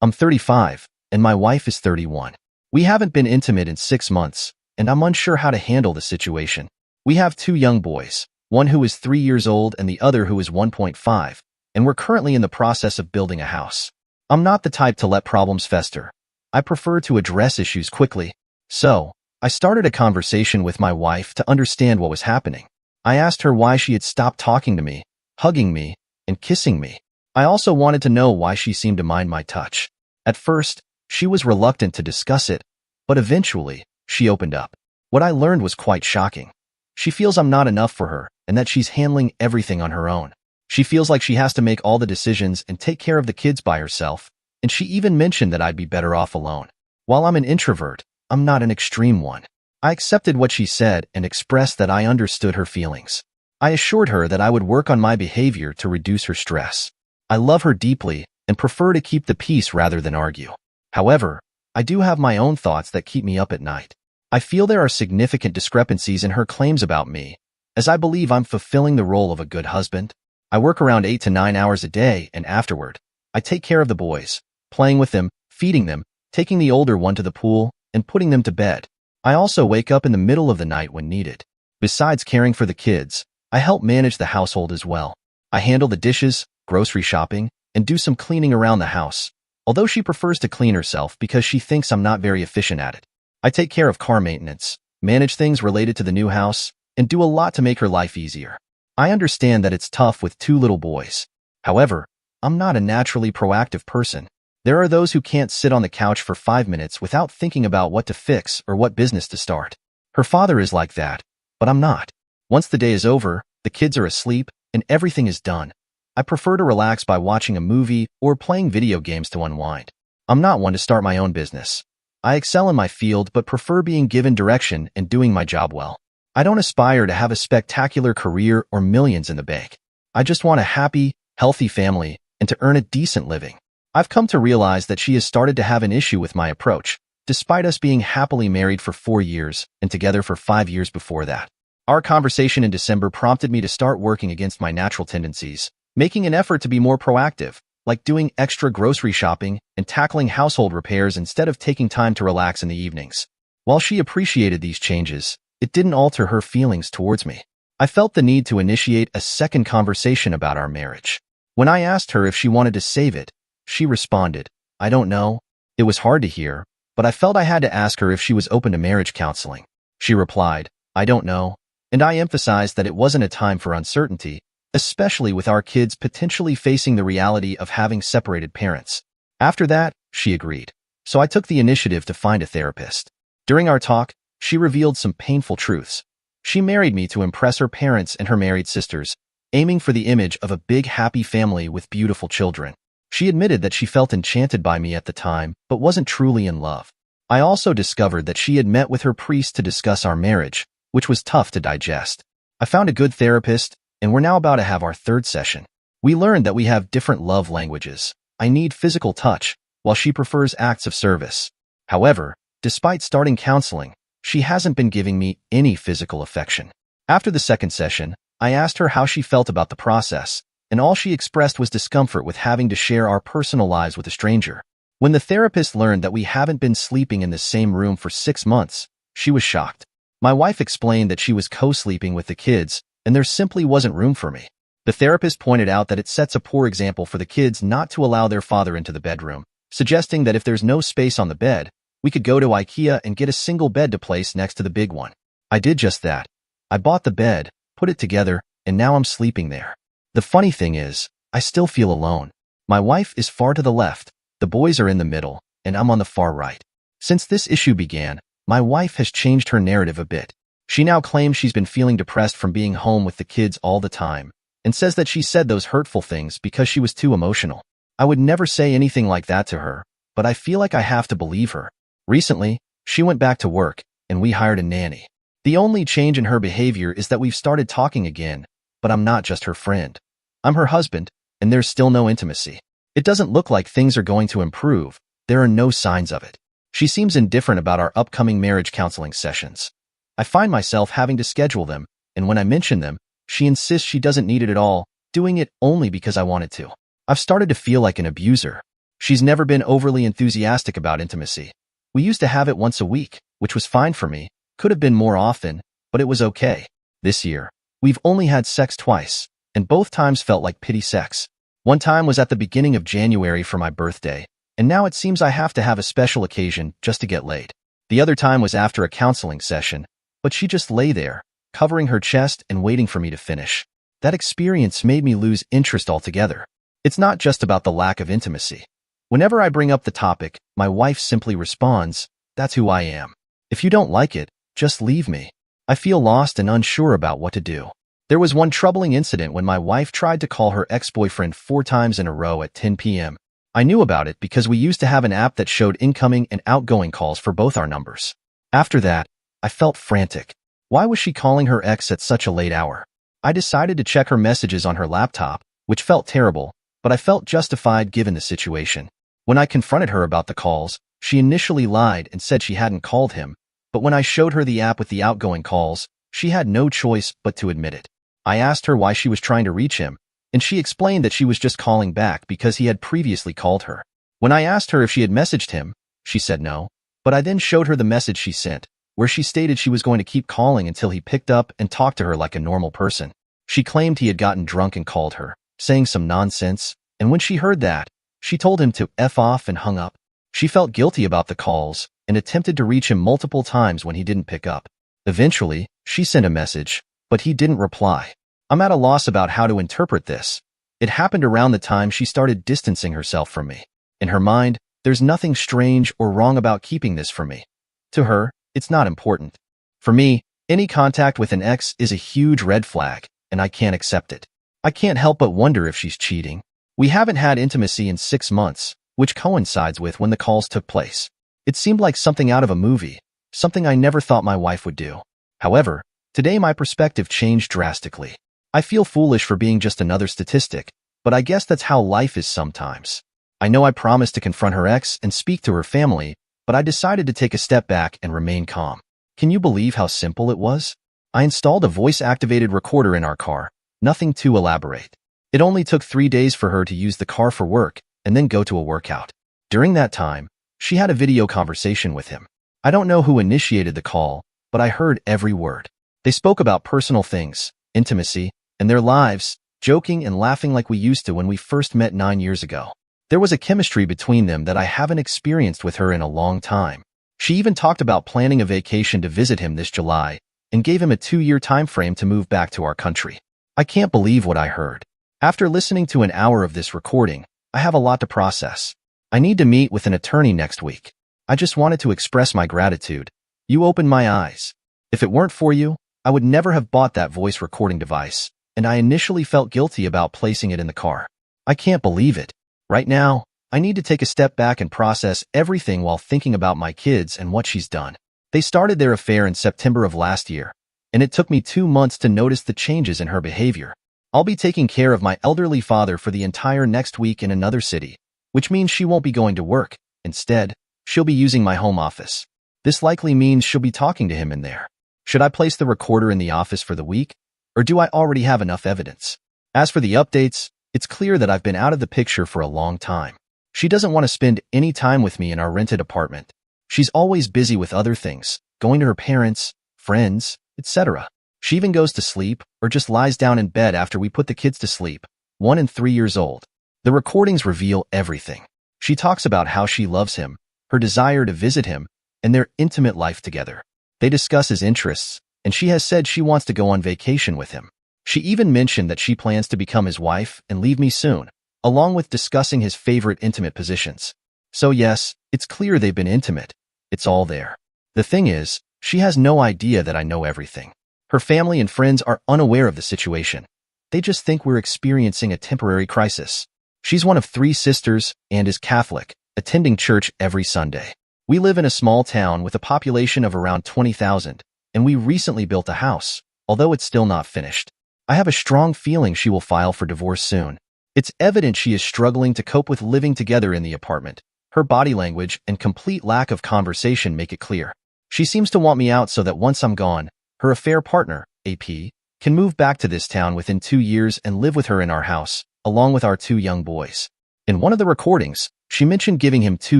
I'm 35, and my wife is 31. We haven't been intimate in 6 months, and I'm unsure how to handle the situation. We have 2 young boys, one who is 3 years old and the other who is 1.5, and we're currently in the process of building a house. I'm not the type to let problems fester. I prefer to address issues quickly. So, I started a conversation with my wife to understand what was happening. I asked her why she had stopped talking to me, hugging me, and kissing me. I also wanted to know why she seemed to mind my touch. At first, she was reluctant to discuss it, but eventually, she opened up. What I learned was quite shocking. She feels I'm not enough for her and that she's handling everything on her own. She feels like she has to make all the decisions and take care of the kids by herself, and she even mentioned that I'd be better off alone. While I'm an introvert, I'm not an extreme one. I accepted what she said and expressed that I understood her feelings. I assured her that I would work on my behavior to reduce her stress. I love her deeply and prefer to keep the peace rather than argue. However, I do have my own thoughts that keep me up at night. I feel there are significant discrepancies in her claims about me, as I believe I'm fulfilling the role of a good husband. I work around 8 to 9 hours a day, and afterward, I take care of the boys, playing with them, feeding them, taking the older one to the pool, and putting them to bed. I also wake up in the middle of the night when needed. Besides caring for the kids, I help manage the household as well. I handle the dishes, grocery shopping, and do some cleaning around the house, although she prefers to clean herself because she thinks I'm not very efficient at it. I take care of car maintenance, manage things related to the new house, and do a lot to make her life easier. I understand that it's tough with 2 little boys. However, I'm not a naturally proactive person. There are those who can't sit on the couch for 5 minutes without thinking about what to fix or what business to start. Her father is like that, but I'm not. Once the day is over, the kids are asleep, and everything is done. I prefer to relax by watching a movie or playing video games to unwind. I'm not one to start my own business. I excel in my field but prefer being given direction and doing my job well. I don't aspire to have a spectacular career or millions in the bank. I just want a happy, healthy family and to earn a decent living. I've come to realize that she has started to have an issue with my approach, despite us being happily married for 4 years and together for 5 years before that. Our conversation in December prompted me to start working against my natural tendencies, making an effort to be more proactive, like doing extra grocery shopping and tackling household repairs instead of taking time to relax in the evenings. While she appreciated these changes, it didn't alter her feelings towards me. I felt the need to initiate a second conversation about our marriage. When I asked her if she wanted to save it, she responded, "I don't know." It was hard to hear, but I felt I had to ask her if she was open to marriage counseling. She replied, "I don't know," and I emphasized that it wasn't a time for uncertainty, especially with our kids potentially facing the reality of having separated parents. After that, she agreed. So I took the initiative to find a therapist. During our talk, she revealed some painful truths. She married me to impress her parents and her married sisters, aiming for the image of a big, happy family with beautiful children. She admitted that she felt enchanted by me at the time, but wasn't truly in love. I also discovered that she had met with her priest to discuss our marriage, which was tough to digest. I found a good therapist, and we're now about to have our 3rd session. We learned that we have different love languages. I need physical touch, while she prefers acts of service. However, despite starting counseling, she hasn't been giving me any physical affection. After the 2nd session, I asked her how she felt about the process, and all she expressed was discomfort with having to share our personal lives with a stranger. When the therapist learned that we haven't been sleeping in the same room for 6 months, she was shocked. My wife explained that she was co-sleeping with the kids, and there simply wasn't room for me. The therapist pointed out that it sets a poor example for the kids not to allow their father into the bedroom, suggesting that if there's no space on the bed, we could go to AITA and get a single bed to place next to the big one. I did just that. I bought the bed, put it together, and now I'm sleeping there. The funny thing is, I still feel alone. My wife is far to the left, the boys are in the middle, and I'm on the far right. Since this issue began, my wife has changed her narrative a bit. She now claims she's been feeling depressed from being home with the kids all the time, and says that she said those hurtful things because she was too emotional. I would never say anything like that to her, but I feel like I have to believe her. Recently, she went back to work, and we hired a nanny. The only change in her behavior is that we've started talking again, but I'm not just her friend. I'm her husband, and there's still no intimacy. It doesn't look like things are going to improve. There are no signs of it. She seems indifferent about our upcoming marriage counseling sessions. I find myself having to schedule them, and when I mention them, she insists she doesn't need it at all, doing it only because I wanted to. I've started to feel like an abuser. She's never been overly enthusiastic about intimacy. We used to have it once a week, which was fine for me. Could have been more often, but it was okay. This year, we've only had sex twice, and both times felt like pity sex. One time was at the beginning of January for my birthday, and now it seems I have to have a special occasion just to get laid. The other time was after a counseling session, but she just lay there, covering her chest and waiting for me to finish. That experience made me lose interest altogether. It's not just about the lack of intimacy. Whenever I bring up the topic, my wife simply responds, "That's who I am. If you don't like it, just leave me." I feel lost and unsure about what to do. There was one troubling incident when my wife tried to call her ex-boyfriend 4 times in a row at 10 p.m. I knew about it because we used to have an app that showed incoming and outgoing calls for both our numbers. After that, I felt frantic. Why was she calling her ex at such a late hour? I decided to check her messages on her laptop, which felt terrible, but I felt justified given the situation. When I confronted her about the calls, she initially lied and said she hadn't called him, but when I showed her the app with the outgoing calls, she had no choice but to admit it. I asked her why she was trying to reach him, and she explained that she was just calling back because he had previously called her. When I asked her if she had messaged him, she said no, but I then showed her the message she sent, where she stated she was going to keep calling until he picked up and talked to her like a normal person. She claimed he had gotten drunk and called her, saying some nonsense, and when she heard that, she told him to F off and hung up. She felt guilty about the calls and attempted to reach him multiple times when he didn't pick up. Eventually, she sent a message, but he didn't reply. I'm at a loss about how to interpret this. It happened around the time she started distancing herself from me. In her mind, there's nothing strange or wrong about keeping this from me. To her, it's not important. For me, any contact with an ex is a huge red flag, and I can't accept it. I can't help but wonder if she's cheating. We haven't had intimacy in 6 months, which coincides with when the calls took place. It seemed like something out of a movie, something I never thought my wife would do. However, today my perspective changed drastically. I feel foolish for being just another statistic, but I guess that's how life is sometimes. I know I promised to confront her ex and speak to her family, but I decided to take a step back and remain calm. Can you believe how simple it was? I installed a voice-activated recorder in our car, nothing too elaborate. It only took 3 days for her to use the car for work and then go to a workout. During that time, she had a video conversation with him. I don't know who initiated the call, but I heard every word. They spoke about personal things, intimacy, and their lives, joking and laughing like we used to when we first met 9 years ago. There was a chemistry between them that I haven't experienced with her in a long time. She even talked about planning a vacation to visit him this July and gave him a 2-year time frame to move back to our country. I can't believe what I heard. After listening to an hour of this recording, I have a lot to process. I need to meet with an attorney next week. I just wanted to express my gratitude. You opened my eyes. If it weren't for you, I would never have bought that voice recording device, and I initially felt guilty about placing it in the car. I can't believe it. Right now, I need to take a step back and process everything while thinking about my kids and what she's done. They started their affair in September of last year, and it took me 2 months to notice the changes in her behavior. I'll be taking care of my elderly father for the entire next week in another city, which means she won't be going to work. Instead, she'll be using my home office. This likely means she'll be talking to him in there. Should I place the recorder in the office for the week, or do I already have enough evidence? As for the updates, it's clear that I've been out of the picture for a long time. She doesn't want to spend any time with me in our rented apartment. She's always busy with other things, going to her parents, friends, etc. She even goes to sleep or just lies down in bed after we put the kids to sleep, 1 and 3 years old. The recordings reveal everything. She talks about how she loves him, her desire to visit him, and their intimate life together. They discuss his interests, and she has said she wants to go on vacation with him. She even mentioned that she plans to become his wife and leave me soon, along with discussing his favorite intimate positions. So yes, it's clear they've been intimate. It's all there. The thing is, she has no idea that I know everything. Her family and friends are unaware of the situation. They just think we're experiencing a temporary crisis. She's one of 3 sisters and is Catholic, attending church every Sunday. We live in a small town with a population of around 20,000, and we recently built a house, although it's still not finished. I have a strong feeling she will file for divorce soon. It's evident she is struggling to cope with living together in the apartment. Her body language and complete lack of conversation make it clear. She seems to want me out so that once I'm gone, her affair partner, AP, can move back to this town within 2 years and live with her in our house, along with our 2 young boys. In one of the recordings, she mentioned giving him 2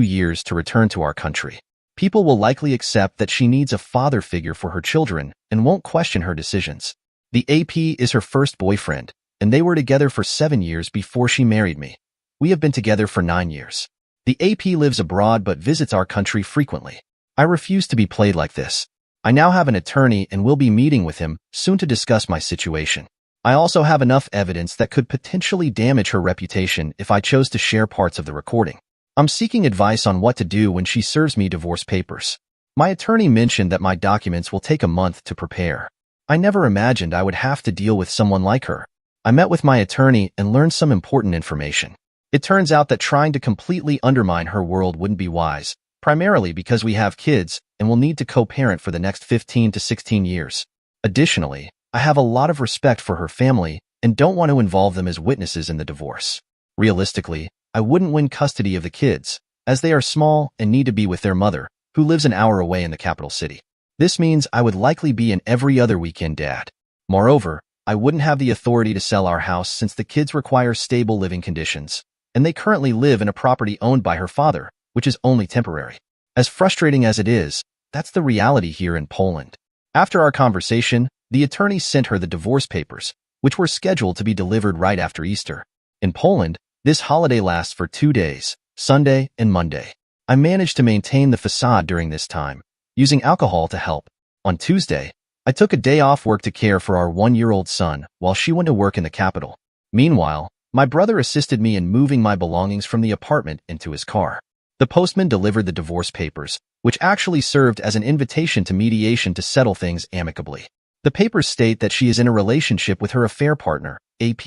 years to return to our country. People will likely accept that she needs a father figure for her children and won't question her decisions. The AP is her first boyfriend, and they were together for 7 years before she married me. We have been together for 9 years. The AP lives abroad but visits our country frequently. I refuse to be played like this. I now have an attorney and will be meeting with him soon to discuss my situation. I also have enough evidence that could potentially damage her reputation if I chose to share parts of the recording. I'm seeking advice on what to do when she serves me divorce papers. My attorney mentioned that my documents will take a month to prepare. I never imagined I would have to deal with someone like her. I met with my attorney and learned some important information. It turns out that trying to completely undermine her world wouldn't be wise, primarily because we have kids and will need to co-parent for the next 15 to 16 years. Additionally, I have a lot of respect for her family and don't want to involve them as witnesses in the divorce. Realistically, I wouldn't win custody of the kids, as they are small and need to be with their mother, who lives an hour away in the capital city. This means I would likely be an every other weekend dad. Moreover, I wouldn't have the authority to sell our house since the kids require stable living conditions, and they currently live in a property owned by her father, which is only temporary. As frustrating as it is, that's the reality here in Poland. After our conversation, the attorney sent her the divorce papers, which were scheduled to be delivered right after Easter. In Poland, this holiday lasts for 2 days, Sunday and Monday. I managed to maintain the facade during this time, using alcohol to help. On Tuesday, I took a day off work to care for our 1-year-old son while she went to work in the capital. Meanwhile, my brother assisted me in moving my belongings from the apartment into his car. The postman delivered the divorce papers, which actually served as an invitation to mediation to settle things amicably. The papers state that she is in a relationship with her affair partner, AP,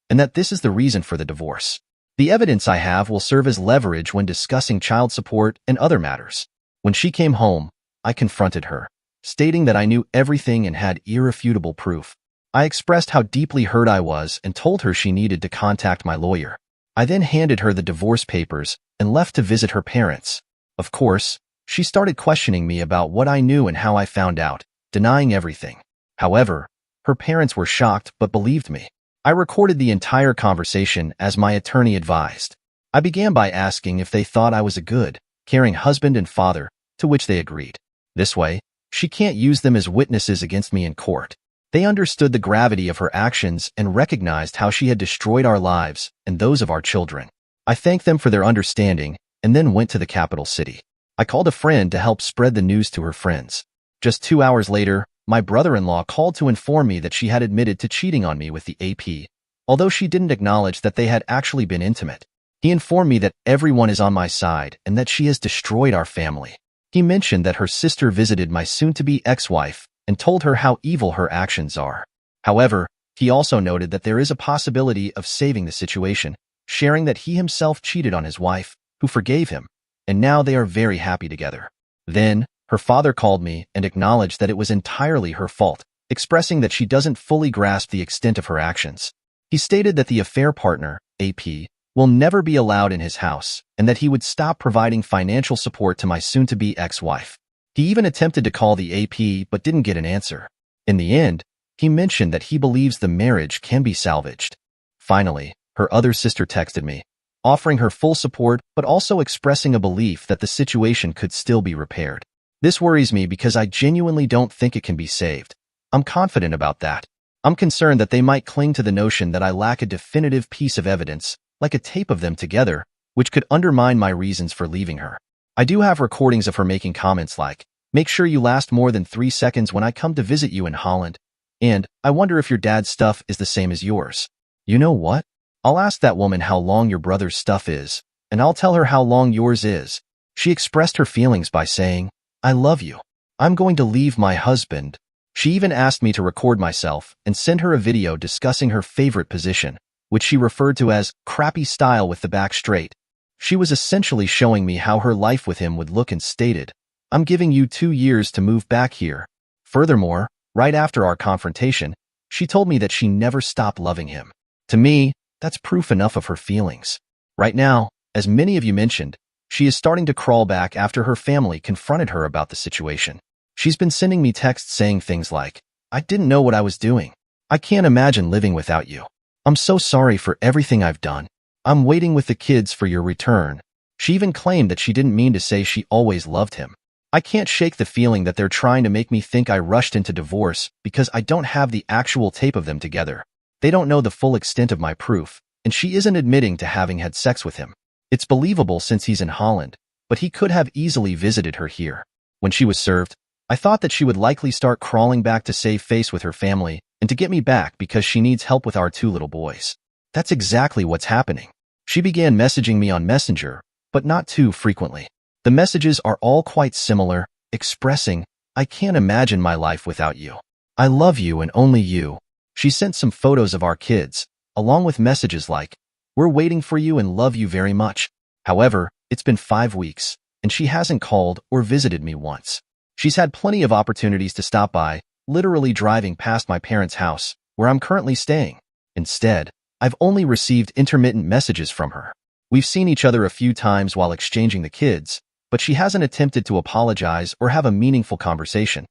and that this is the reason for the divorce. The evidence I have will serve as leverage when discussing child support and other matters. When she came home, I confronted her, stating that I knew everything and had irrefutable proof. I expressed how deeply hurt I was and told her she needed to contact my lawyer. I then handed her the divorce papers and left to visit her parents. Of course, she started questioning me about what I knew and how I found out, denying everything. However, her parents were shocked but believed me. I recorded the entire conversation as my attorney advised. I began by asking if they thought I was a good, caring husband and father, to which they agreed. This way, she can't use them as witnesses against me in court. They understood the gravity of her actions and recognized how she had destroyed our lives and those of our children. I thanked them for their understanding and then went to the capital city. I called a friend to help spread the news to her friends. Just 2 hours later, my brother-in-law called to inform me that she had admitted to cheating on me with the AP, although she didn't acknowledge that they had actually been intimate. He informed me that everyone is on my side and that she has destroyed our family. He mentioned that her sister visited my soon-to-be ex-wife and told her how evil her actions are. However, he also noted that there is a possibility of saving the situation, sharing that he himself cheated on his wife, who forgave him, and now they are very happy together. Then, her father called me and acknowledged that it was entirely her fault, expressing that she doesn't fully grasp the extent of her actions. He stated that the affair partner, AP, will never be allowed in his house and that he would stop providing financial support to my soon-to-be ex-wife. He even attempted to call the AP but didn't get an answer. In the end, he mentioned that he believes the marriage can be salvaged. Finally, her other sister texted me, offering her full support but also expressing a belief that the situation could still be repaired. This worries me because I genuinely don't think it can be saved. I'm confident about that. I'm concerned that they might cling to the notion that I lack a definitive piece of evidence, like a tape of them together, which could undermine my reasons for leaving her. I do have recordings of her making comments like, "Make sure you last more than 3 seconds when I come to visit you in Holland," and "I wonder if your dad's stuff is the same as yours." You know what? I'll ask that woman how long your brother's stuff is, and I'll tell her how long yours is. She expressed her feelings by saying, "I love you. I'm going to leave my husband." She even asked me to record myself and send her a video discussing her favorite position, which she referred to as crappy style with the back straight. She was essentially showing me how her life with him would look and stated, "I'm giving you 2 years to move back here." Furthermore, right after our confrontation, she told me that she never stopped loving him. To me, that's proof enough of her feelings. Right now, as many of you mentioned, she is starting to crawl back after her family confronted her about the situation. She's been sending me texts saying things like, "I didn't know what I was doing. I can't imagine living without you. I'm so sorry for everything I've done. I'm waiting with the kids for your return. She even claimed that she didn't mean to say she always loved him. I can't shake the feeling that they're trying to make me think I rushed into divorce because I don't have the actual tape of them together. They don't know the full extent of my proof, and she isn't admitting to having had sex with him. It's believable since he's in Holland, but he could have easily visited her here. When she was served, I thought that she would likely start crawling back to save face with her family and to get me back because she needs help with our 2 little boys. That's exactly what's happening. She began messaging me on Messenger, but not too frequently. The messages are all quite similar, expressing, "I can't imagine my life without you. I love you and only you." She sent some photos of our kids, along with messages like, "We're waiting for you and love you very much." However, it's been 5 weeks, and she hasn't called or visited me once. She's had plenty of opportunities to stop by, literally driving past my parents' house, where I'm currently staying. Instead, I've only received intermittent messages from her. We've seen each other a few times while exchanging the kids, but she hasn't attempted to apologize or have a meaningful conversation.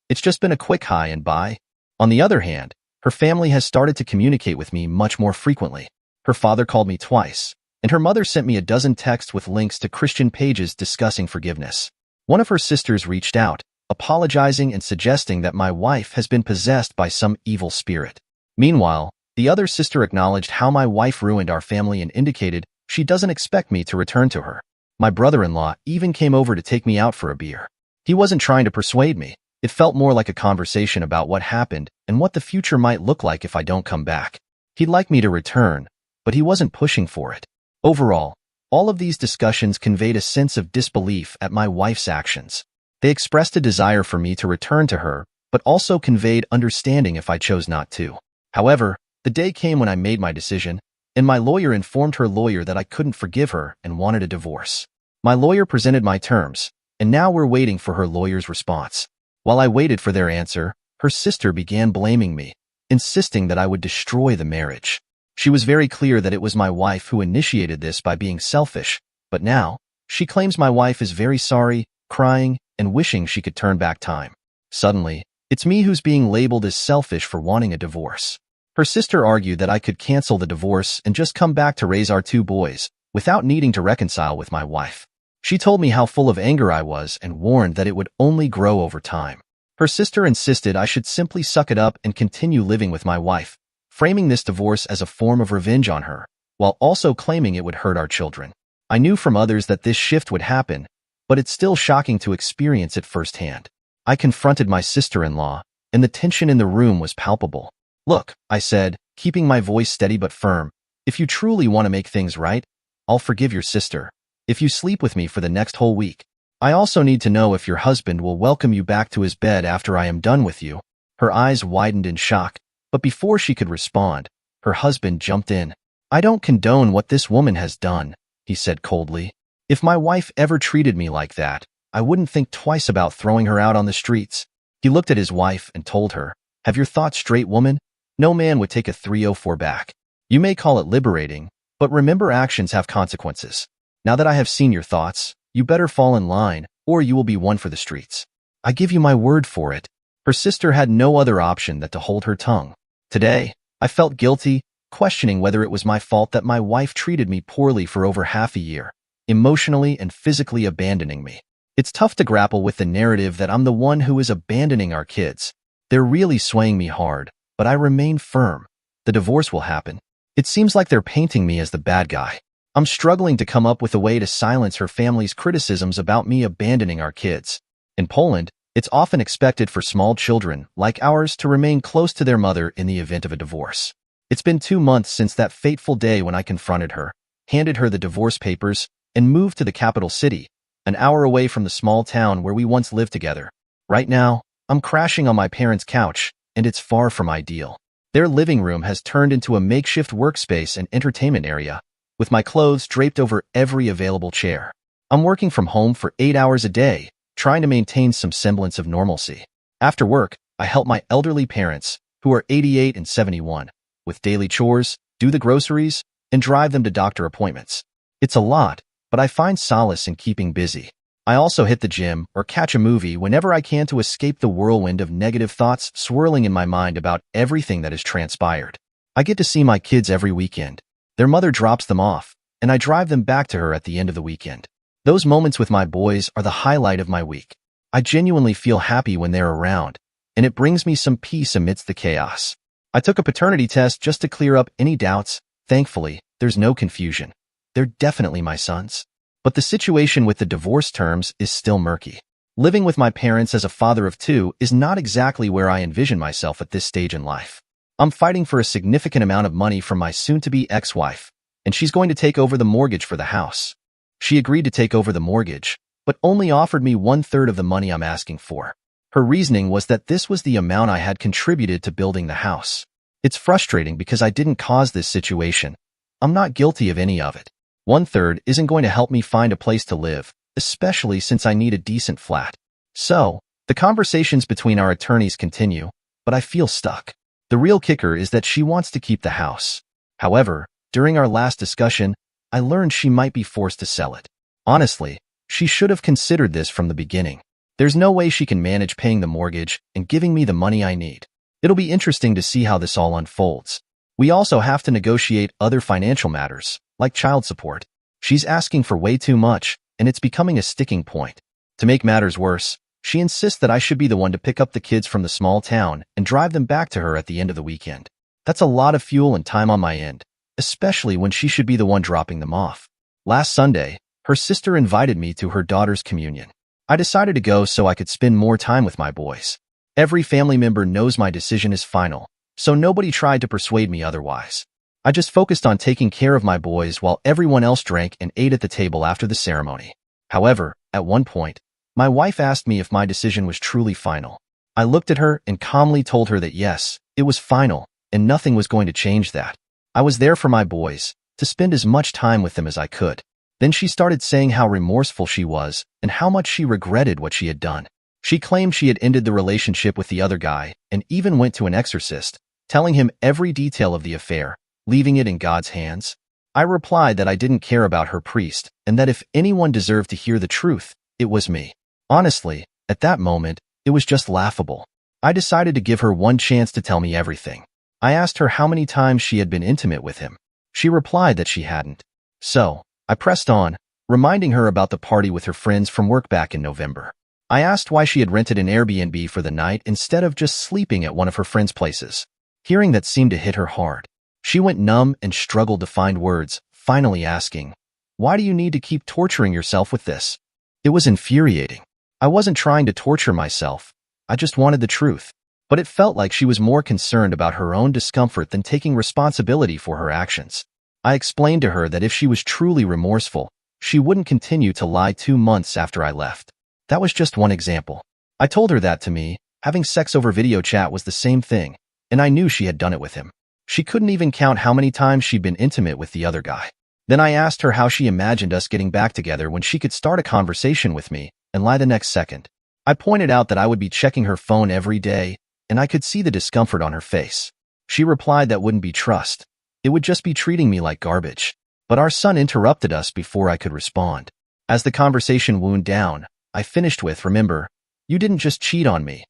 It's just been a quick hi and bye. On the other hand, her family has started to communicate with me much more frequently. Her father called me twice, and her mother sent me a dozen texts with links to Christian pages discussing forgiveness. One of her sisters reached out, apologizing and suggesting that my wife has been possessed by some evil spirit. Meanwhile, the other sister acknowledged how my wife ruined our family and indicated she doesn't expect me to return to her. My brother-in-law even came over to take me out for a beer. He wasn't trying to persuade me. It felt more like a conversation about what happened and what the future might look like if I don't come back. He'd like me to return, but he wasn't pushing for it. Overall, all of these discussions conveyed a sense of disbelief at my wife's actions. They expressed a desire for me to return to her, but also conveyed understanding if I chose not to. However, the day came when I made my decision, and my lawyer informed her lawyer that I couldn't forgive her and wanted a divorce. My lawyer presented my terms, and now we're waiting for her lawyer's response. While I waited for their answer, her sister began blaming me, insisting that I would destroy the marriage. She was very clear that it was my wife who initiated this by being selfish, but now, she claims my wife is very sorry, crying, and wishing she could turn back time. Suddenly, it's me who's being labeled as selfish for wanting a divorce. Her sister argued that I could cancel the divorce and just come back to raise our 2 boys, without needing to reconcile with my wife. She told me how full of anger I was and warned that it would only grow over time. Her sister insisted I should simply suck it up and continue living with my wife, framing this divorce as a form of revenge on her, while also claiming it would hurt our children. I knew from others that this shift would happen, but it's still shocking to experience it firsthand. I confronted my sister-in-law, and the tension in the room was palpable. "Look," I said, keeping my voice steady but firm, "if you truly want to make things right, I'll forgive your sister. If you sleep with me for the next whole week, I also need to know if your husband will welcome you back to his bed after I am done with you." Her eyes widened in shock, but before she could respond, her husband jumped in. "I don't condone what this woman has done," he said coldly. "If my wife ever treated me like that, I wouldn't think twice about throwing her out on the streets." He looked at his wife and told her, "Have your thoughts straight, woman. No man would take a 304 back. You may call it liberating, but remember actions have consequences. Now that I have seen your thoughts, you better fall in line, or you will be one for the streets. I give you my word for it." Her sister had no other option than to hold her tongue. Today, I felt guilty, questioning whether it was my fault that my wife treated me poorly for over half a year, emotionally and physically abandoning me. It's tough to grapple with the narrative that I'm the one who is abandoning our kids. They're really swaying me hard, but I remain firm. The divorce will happen. It seems like they're painting me as the bad guy. I'm struggling to come up with a way to silence her family's criticisms about me abandoning our kids. In Poland, it's often expected for small children, like ours, to remain close to their mother in the event of a divorce. It's been 2 months since that fateful day when I confronted her, handed her the divorce papers, and moved to the capital city, an hour away from the small town where we once lived together. Right now, I'm crashing on my parents' couch, and it's far from ideal. Their living room has turned into a makeshift workspace and entertainment area, with my clothes draped over every available chair. I'm working from home for 8 hours a day, trying to maintain some semblance of normalcy. After work, I help my elderly parents, who are 88 and 71, with daily chores, do the groceries, and drive them to doctor appointments. It's a lot, but I find solace in keeping busy. I also hit the gym or catch a movie whenever I can to escape the whirlwind of negative thoughts swirling in my mind about everything that has transpired. I get to see my kids every weekend, Their mother drops them off, and I drive them back to her at the end of the weekend. Those moments with my boys are the highlight of my week. I genuinely feel happy when they're around, and it brings me some peace amidst the chaos. I took a paternity test just to clear up any doubts. Thankfully, there's no confusion. They're definitely my sons. But the situation with the divorce terms is still murky. Living with my parents as a father of two is not exactly where I envision myself at this stage in life. I'm fighting for a significant amount of money from my soon-to-be ex-wife, and she's going to take over the mortgage for the house. She agreed to take over the mortgage, but only offered me 1/3 of the money I'm asking for. Her reasoning was that this was the amount I had contributed to building the house. It's frustrating because I didn't cause this situation. I'm not guilty of any of it. 1/3 isn't going to help me find a place to live, especially since I need a decent flat. So, the conversations between our attorneys continue, but I feel stuck. The real kicker is that she wants to keep the house. However, during our last discussion, I learned she might be forced to sell it. Honestly, she should have considered this from the beginning. There's no way she can manage paying the mortgage and giving me the money I need. It'll be interesting to see how this all unfolds. We also have to negotiate other financial matters, like child support. She's asking for way too much, and it's becoming a sticking point. To make matters worse, she insists that I should be the one to pick up the kids from the small town and drive them back to her at the end of the weekend. That's a lot of fuel and time on my end, especially when she should be the one dropping them off. Last Sunday, her sister invited me to her daughter's communion. I decided to go so I could spend more time with my boys. Every family member knows my decision is final, so nobody tried to persuade me otherwise. I just focused on taking care of my boys while everyone else drank and ate at the table after the ceremony. However, at one point, my wife asked me if my decision was truly final. I looked at her and calmly told her that yes, it was final, and nothing was going to change that. I was there for my boys, to spend as much time with them as I could. Then she started saying how remorseful she was and how much she regretted what she had done. She claimed she had ended the relationship with the other guy and even went to an exorcist, telling him every detail of the affair, leaving it in God's hands. I replied that I didn't care about her priest and that if anyone deserved to hear the truth, it was me. Honestly, at that moment, it was just laughable. I decided to give her one chance to tell me everything. I asked her how many times she had been intimate with him. She replied that she hadn't. So, I pressed on, reminding her about the party with her friends from work back in November. I asked why she had rented an Airbnb for the night instead of just sleeping at one of her friends' places. Hearing that seemed to hit her hard. She went numb and struggled to find words, finally asking, "Why do you need to keep torturing yourself with this?" It was infuriating. I wasn't trying to torture myself. I just wanted the truth. But it felt like she was more concerned about her own discomfort than taking responsibility for her actions. I explained to her that if she was truly remorseful, she wouldn't continue to lie 2 months after I left. That was just one example. I told her that to me, having sex over video chat was the same thing, and I knew she had done it with him. She couldn't even count how many times she'd been intimate with the other guy. Then I asked her how she imagined us getting back together when she could start a conversation with me and lie the next second. I pointed out that I would be checking her phone every day, and I could see the discomfort on her face. She replied that wouldn't be trust. It would just be treating me like garbage. But our son interrupted us before I could respond. As the conversation wound down, I finished with, "Remember, you didn't just cheat on me.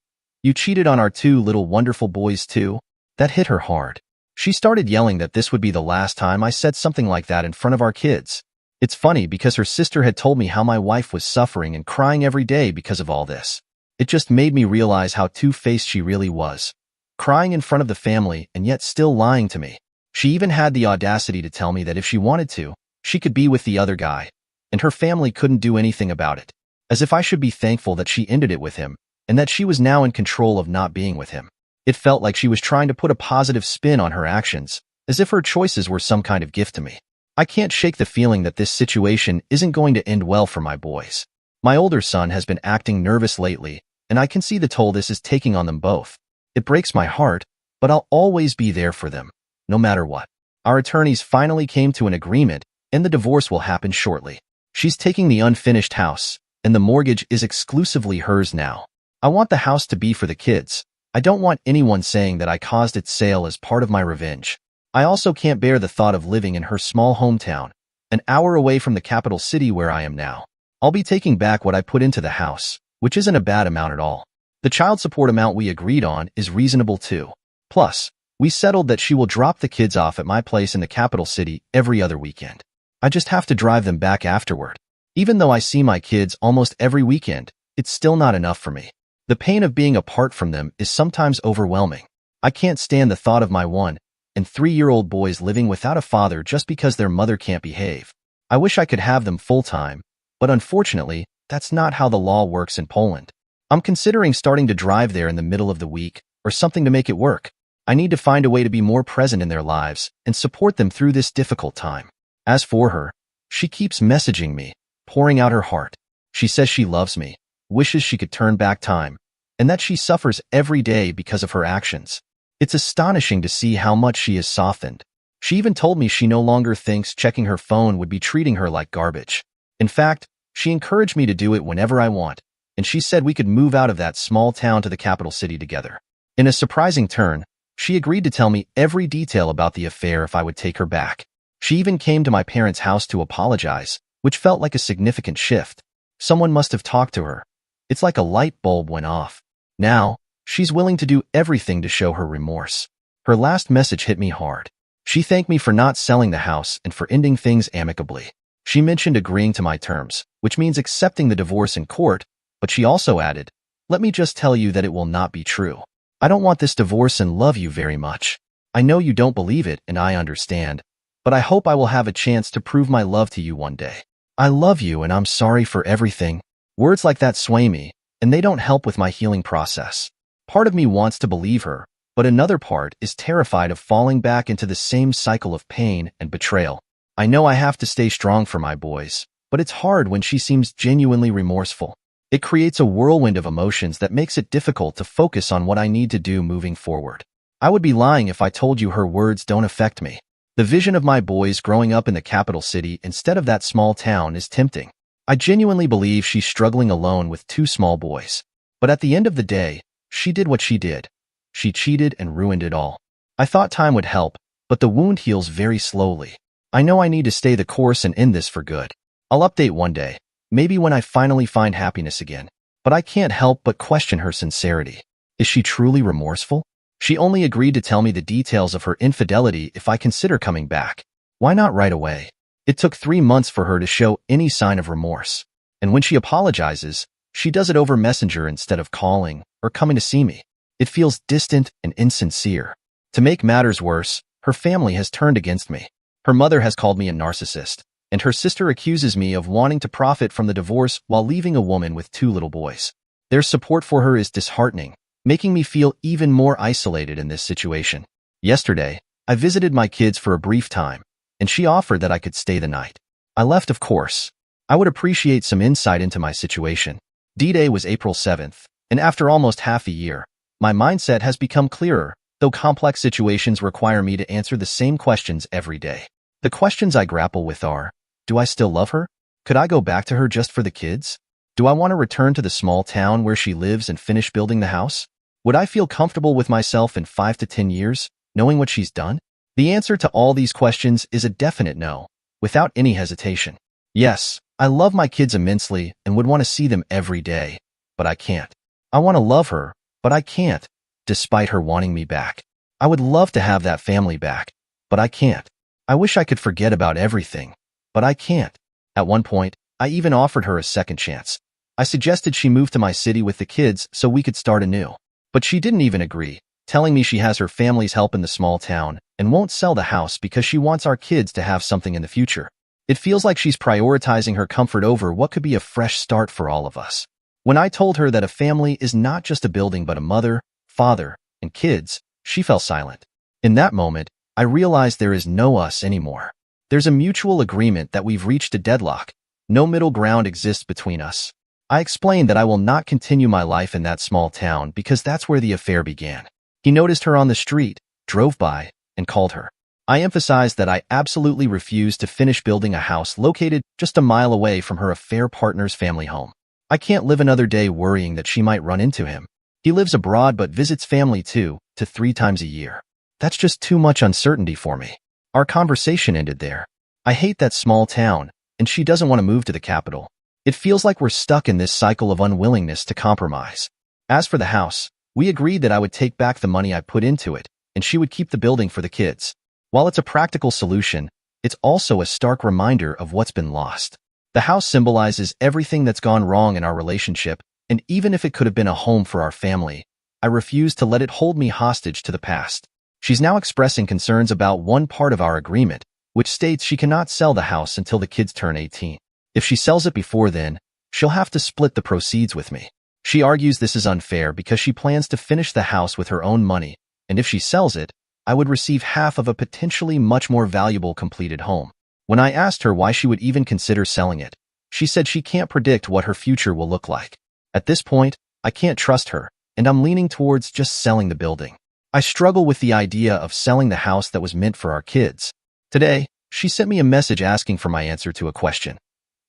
You cheated on our 2 little wonderful boys too." That hit her hard. She started yelling that this would be the last time I said something like that in front of our kids. It's funny because her sister had told me how my wife was suffering and crying every day because of all this. It just made me realize how two-faced she really was. Crying in front of the family and yet still lying to me. She even had the audacity to tell me that if she wanted to, she could be with the other guy, and her family couldn't do anything about it. As if I should be thankful that she ended it with him, and that she was now in control of not being with him. It felt like she was trying to put a positive spin on her actions, as if her choices were some kind of gift to me. I can't shake the feeling that this situation isn't going to end well for my boys. My older son has been acting nervous lately, and I can see the toll this is taking on them both. It breaks my heart, but I'll always be there for them, no matter what. Our attorneys finally came to an agreement, and the divorce will happen shortly. She's taking the unfinished house, and the mortgage is exclusively hers now. I want the house to be for the kids. I don't want anyone saying that I caused its sale as part of my revenge. I also can't bear the thought of living in her small hometown, an hour away from the capital city where I am now. I'll be taking back what I put into the house, which isn't a bad amount at all. The child support amount we agreed on is reasonable too. Plus, We settled that she will drop the kids off at my place in the capital city every other weekend. I just have to drive them back afterward. Even though I see my kids almost every weekend, it's still not enough for me. The pain of being apart from them is sometimes overwhelming. I can't stand the thought of my 1 and 3-year-old boys living without a father just because their mother can't behave. I wish I could have them full-time, but unfortunately, that's not how the law works in Poland. I'm considering starting to drive there in the middle of the week or something to make it work. I need to find a way to be more present in their lives and support them through this difficult time. As for her, she keeps messaging me, pouring out her heart. She says she loves me, wishes she could turn back time, and that she suffers every day because of her actions. It's astonishing to see how much she has softened. She even told me she no longer thinks checking her phone would be treating her like garbage. In fact, she encouraged me to do it whenever I want, and she said we could move out of that small town to the capital city together. In a surprising turn, she agreed to tell me every detail about the affair if I would take her back. She even came to my parents' house to apologize, which felt like a significant shift. Someone must have talked to her. It's like a light bulb went off. Now, she's willing to do everything to show her remorse. Her last message hit me hard. She thanked me for not selling the house and for ending things amicably. She mentioned agreeing to my terms, which means accepting the divorce in court, but she also added, "Let me just tell you that it will not be true. I don't want this divorce and love you very much. I know you don't believe it and I understand, but I hope I will have a chance to prove my love to you one day. I love you and I'm sorry for everything." Words like that sway me, and they don't help with my healing process. Part of me wants to believe her, but another part is terrified of falling back into the same cycle of pain and betrayal. I know I have to stay strong for my boys, but it's hard when she seems genuinely remorseful. It creates a whirlwind of emotions that makes it difficult to focus on what I need to do moving forward. I would be lying if I told you her words don't affect me. The vision of my boys growing up in the capital city instead of that small town is tempting. I genuinely believe she's struggling alone with 2 small boys. But at the end of the day, she did what she did. She cheated and ruined it all. I thought time would help, but the wound heals very slowly. I know I need to stay the course and end this for good. I'll update one day, maybe when I finally find happiness again. But I can't help but question her sincerity. Is she truly remorseful? She only agreed to tell me the details of her infidelity if I consider coming back. Why not right away? It took 3 months for her to show any sign of remorse. And when she apologizes, she does it over Messenger instead of calling or coming to see me. It feels distant and insincere. To make matters worse, her family has turned against me. Her mother has called me a narcissist, and her sister accuses me of wanting to profit from the divorce while leaving a woman with 2 little boys. Their support for her is disheartening, making me feel even more isolated in this situation. Yesterday, I visited my kids for a brief time, and she offered that I could stay the night. I left, of course. I would appreciate some insight into my situation. D-Day was April 7th, and after almost half a year, my mindset has become clearer, though complex situations require me to answer the same questions every day. The questions I grapple with are, do I still love her? Could I go back to her just for the kids? Do I want to return to the small town where she lives and finish building the house? Would I feel comfortable with myself in 5 to 10 years, knowing what she's done? The answer to all these questions is a definite no, without any hesitation. Yes, I love my kids immensely and would want to see them every day, but I can't. I want to love her, but I can't, despite her wanting me back. I would love to have that family back, but I can't. I wish I could forget about everything, but I can't. At one point, I even offered her a second chance. I suggested she move to my city with the kids so we could start anew. But she didn't even agree, telling me she has her family's help in the small town and won't sell the house because she wants our kids to have something in the future. It feels like she's prioritizing her comfort over what could be a fresh start for all of us. When I told her that a family is not just a building but a mother, father, and kids, she fell silent. In that moment, I realized there is no us anymore. There's a mutual agreement that we've reached a deadlock. No middle ground exists between us. I explained that I will not continue my life in that small town because that's where the affair began. He noticed her on the street, drove by, and called her. I emphasized that I absolutely refused to finish building a house located just a mile away from her affair partner's family home. I can't live another day worrying that she might run into him. He lives abroad but visits family 2 to 3 times a year. That's just too much uncertainty for me. Our conversation ended there. I hate that small town, and she doesn't want to move to the capital. It feels like we're stuck in this cycle of unwillingness to compromise. As for the house, we agreed that I would take back the money I put into it, and she would keep the building for the kids. While it's a practical solution, it's also a stark reminder of what's been lost. The house symbolizes everything that's gone wrong in our relationship, and even if it could have been a home for our family, I refuse to let it hold me hostage to the past. She's now expressing concerns about one part of our agreement, which states she cannot sell the house until the kids turn 18. If she sells it before then, she'll have to split the proceeds with me. She argues this is unfair because she plans to finish the house with her own money, and if she sells it, I would receive half of a potentially much more valuable completed home. When I asked her why she would even consider selling it, she said she can't predict what her future will look like. At this point, I can't trust her, and I'm leaning towards just selling the building. I struggle with the idea of selling the house that was meant for our kids. Today, she sent me a message asking for my answer to a question.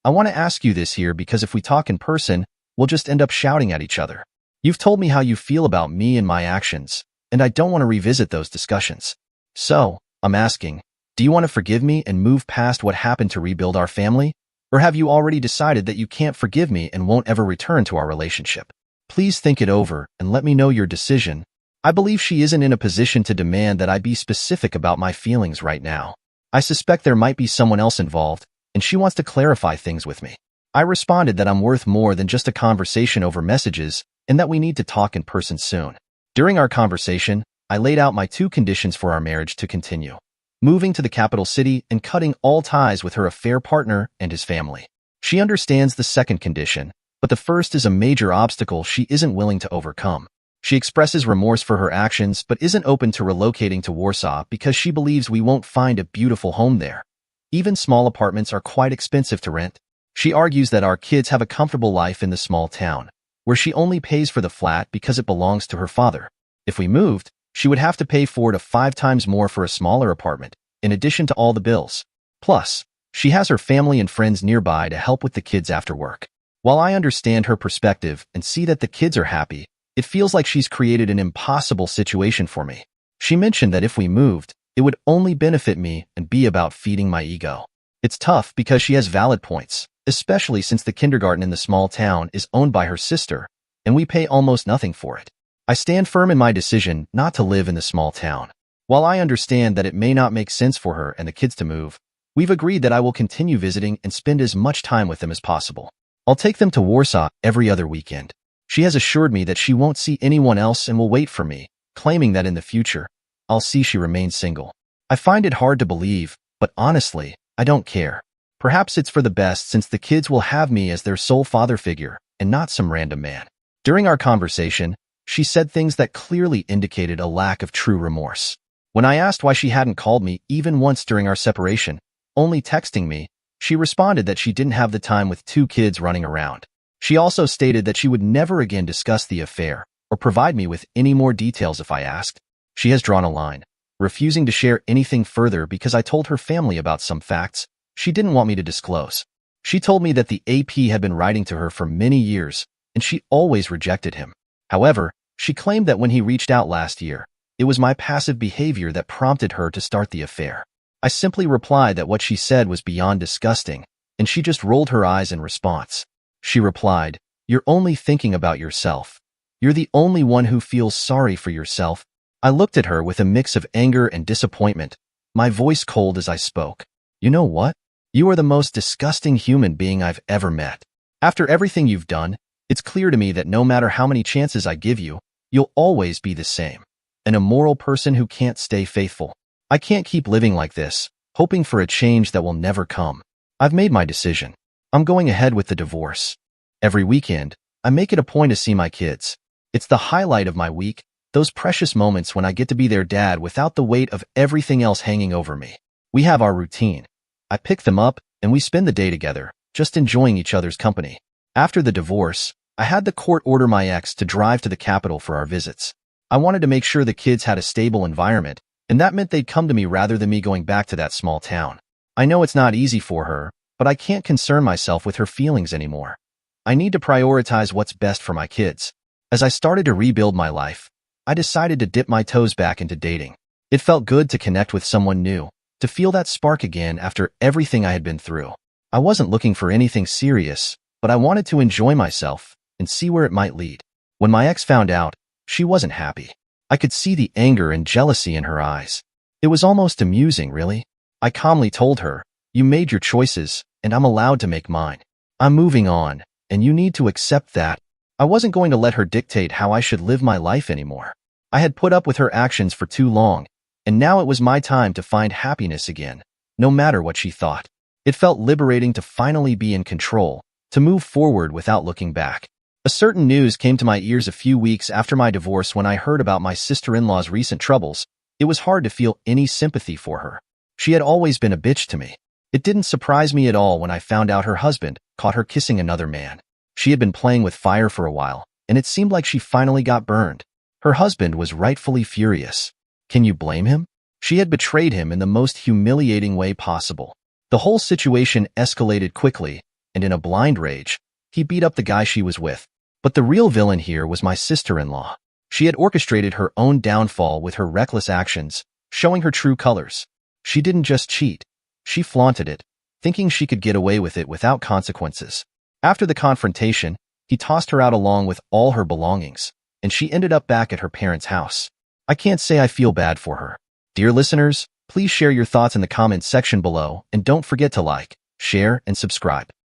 I want to ask you this here because if we talk in person, we'll just end up shouting at each other. You've told me how you feel about me and my actions, and I don't want to revisit those discussions. So, I'm asking, do you want to forgive me and move past what happened to rebuild our family? Or have you already decided that you can't forgive me and won't ever return to our relationship? Please think it over and let me know your decision. I believe she isn't in a position to demand that I be specific about my feelings right now. I suspect there might be someone else involved, and she wants to clarify things with me. I responded that I'm worth more than just a conversation over messages and that we need to talk in person soon. During our conversation, I laid out my 2 conditions for our marriage to continue: moving to the capital city and cutting all ties with her affair partner and his family. She understands the second condition, but the first is a major obstacle she isn't willing to overcome. She expresses remorse for her actions but isn't open to relocating to Warsaw because she believes we won't find a beautiful home there. Even small apartments are quite expensive to rent. She argues that our kids have a comfortable life in the small town, where she only pays for the flat because it belongs to her father. If we moved, she would have to pay 4 to 5 times more for a smaller apartment, in addition to all the bills. Plus, she has her family and friends nearby to help with the kids after work. While I understand her perspective and see that the kids are happy, it feels like she's created an impossible situation for me. She mentioned that if we moved, it would only benefit me and be about feeding my ego. It's tough because she has valid points, especially since the kindergarten in the small town is owned by her sister, and we pay almost nothing for it. I stand firm in my decision not to live in the small town. While I understand that it may not make sense for her and the kids to move, we've agreed that I will continue visiting and spend as much time with them as possible. I'll take them to Warsaw every other weekend. She has assured me that she won't see anyone else and will wait for me, claiming that in the future, I'll see she remains single. I find it hard to believe, but honestly, I don't care. Perhaps it's for the best since the kids will have me as their sole father figure and not some random man. During our conversation, she said things that clearly indicated a lack of true remorse. When I asked why she hadn't called me even once during our separation, only texting me, she responded that she didn't have the time with 2 kids running around. She also stated that she would never again discuss the affair or provide me with any more details if I asked. She has drawn a line, refusing to share anything further because I told her family about some facts she didn't want me to disclose. She told me that the AP had been writing to her for many years, and she always rejected him. However, she claimed that when he reached out last year, it was my passive behavior that prompted her to start the affair. I simply replied that what she said was beyond disgusting, and she just rolled her eyes in response. She replied, "You're only thinking about yourself. You're the only one who feels sorry for yourself." I looked at her with a mix of anger and disappointment, my voice cold as I spoke. "You know what? You are the most disgusting human being I've ever met. After everything you've done, it's clear to me that no matter how many chances I give you, you'll always be the same. An immoral person who can't stay faithful. I can't keep living like this, hoping for a change that will never come. I've made my decision. I'm going ahead with the divorce. Every weekend, I make it a point to see my kids. It's the highlight of my week, those precious moments when I get to be their dad without the weight of everything else hanging over me. We have our routine. I pick them up, and we spend the day together, just enjoying each other's company. After the divorce, I had the court order my ex to drive to the capital for our visits. I wanted to make sure the kids had a stable environment, and that meant they'd come to me rather than me going back to that small town. I know it's not easy for her, but I can't concern myself with her feelings anymore. I need to prioritize what's best for my kids. As I started to rebuild my life, I decided to dip my toes back into dating. It felt good to connect with someone new, to feel that spark again after everything I had been through. I wasn't looking for anything serious, but I wanted to enjoy myself and see where it might lead. When my ex found out, she wasn't happy. I could see the anger and jealousy in her eyes. It was almost amusing, really. I calmly told her, "You made your choices, and I'm allowed to make mine. I'm moving on, and you need to accept that." I wasn't going to let her dictate how I should live my life anymore. I had put up with her actions for too long, and now it was my time to find happiness again, no matter what she thought. It felt liberating to finally be in control, to move forward without looking back. A certain news came to my ears a few weeks after my divorce. When I heard about my sister-in-law's recent troubles, it was hard to feel any sympathy for her. She had always been a bitch to me. It didn't surprise me at all when I found out her husband caught her kissing another man. She had been playing with fire for a while, and it seemed like she finally got burned. Her husband was rightfully furious. Can you blame him? She had betrayed him in the most humiliating way possible. The whole situation escalated quickly, and in a blind rage, he beat up the guy she was with. But the real villain here was my sister-in-law. She had orchestrated her own downfall with her reckless actions, showing her true colors. She didn't just cheat. She flaunted it, thinking she could get away with it without consequences. After the confrontation, he tossed her out along with all her belongings, and she ended up back at her parents' house. I can't say I feel bad for her. Dear listeners, please share your thoughts in the comments section below, and don't forget to like, share, and subscribe.